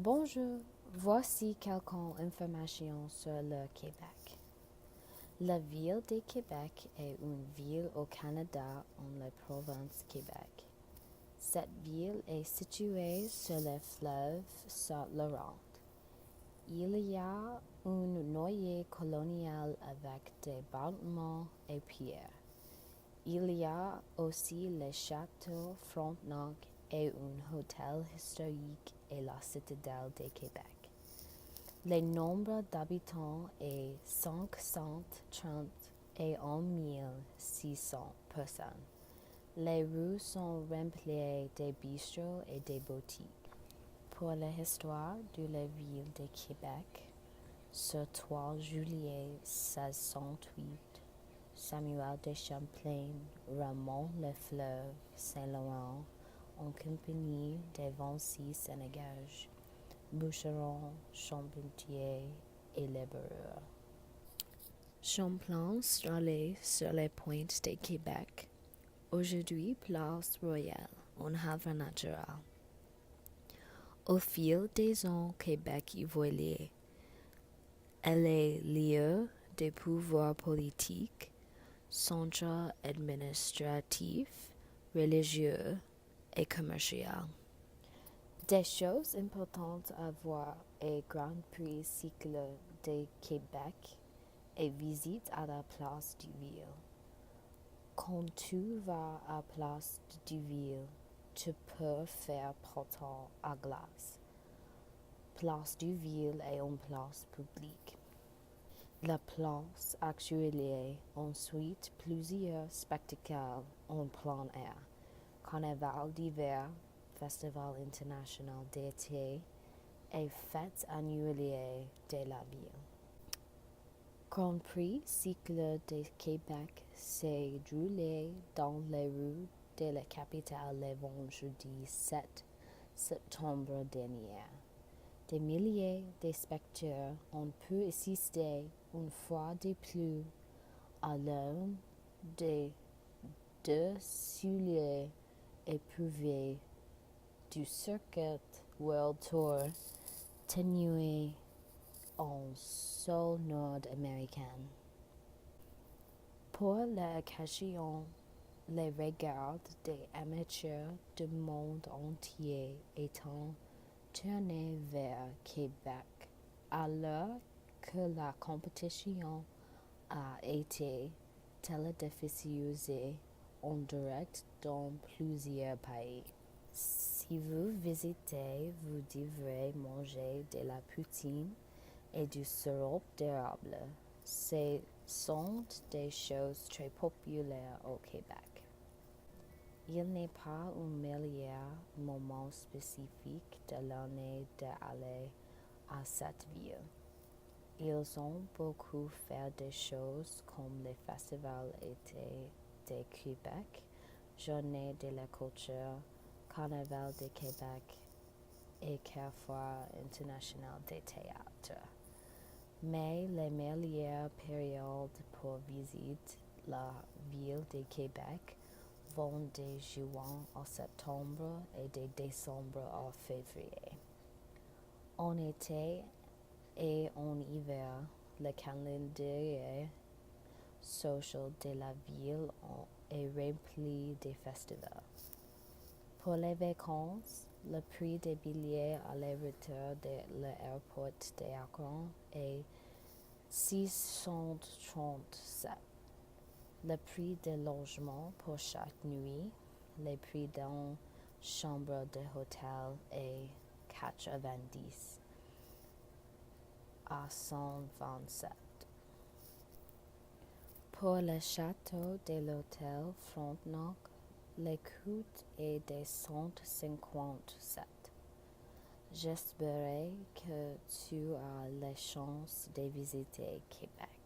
Bonjour, voici quelques informations sur le Québec. La ville de Québec est une ville au Canada en la province Québec. Cette ville est située sur le fleuve Saint-Laurent. Il y a un noyer colonial avec des bâtiments et pierres. Il y a aussi le château Frontenac et un hôtel historique et la citadelle de Québec. Le nombre d'habitants est 531 600 personnes. Les rues sont remplies de bistrots et de boutiques. Pour l'histoire de la ville de Québec, ce 3 juillet 1608, Samuel de Champlain remonte le fleuve Saint-Laurent en compagnie des 26 Sénégalais, bûcherons, charpentiers et laboureurs. Champlain installé sur les pointes de Québec, aujourd'hui place Royale, un havre naturel. Au fil des ans, Québec évolue. Elle est lieu de pouvoir politique, centre administratif, religieux et commercial. Des choses importantes à voir est Grand Prix cycle de Québec et visite à la place du Ville. Quand tu vas à la place du Ville, tu peux faire poteau à glace. Place du Ville est une place publique. La place actuelle ensuite plusieurs spectacles en plein air, carnaval d'hiver, festival international d'été et fête annuelle de la ville. Grand Prix cycle de Québec s'est déroulé dans les rues de la capitale le vendredi 7 septembre dernier. Des milliers de spectateurs ont pu assister une fois de plus à l'un des deux souliers éprouvés du Circuit World Tour tenu en sol nord-américain. Pour l'occasion, les regards des amateurs du monde entier étant tournés vers Québec, alors que la compétition a été télédiffusée en direct dans plusieurs pays. Si vous visitez, vous devrez manger de la poutine et du sirop d'érable. Ce sont des choses très populaires au Québec. Il n'est pas un meilleur moment spécifique de l'année d'aller à cette ville. Ils ont beaucoup fait des choses comme le Festival été de Québec, Journée de la culture, Carnaval de Québec et Carrefour international de théâtre. Mais les meilleures périodes pour visiter la ville de Québec vont de juin à septembre et de décembre à février. En été et en hiver, le calendrier social de la ville est rempli de festivals. Pour les vacances, le prix des billets aller-retour de l'aéroport d'Akron est 637. Le prix de logement pour chaque nuit, le prix d'une chambre d'hôtel est 90 à 127. Pour le château de l'hôtel Frontenac, le coût est de 157. J'espère que tu as la chance de visiter Québec.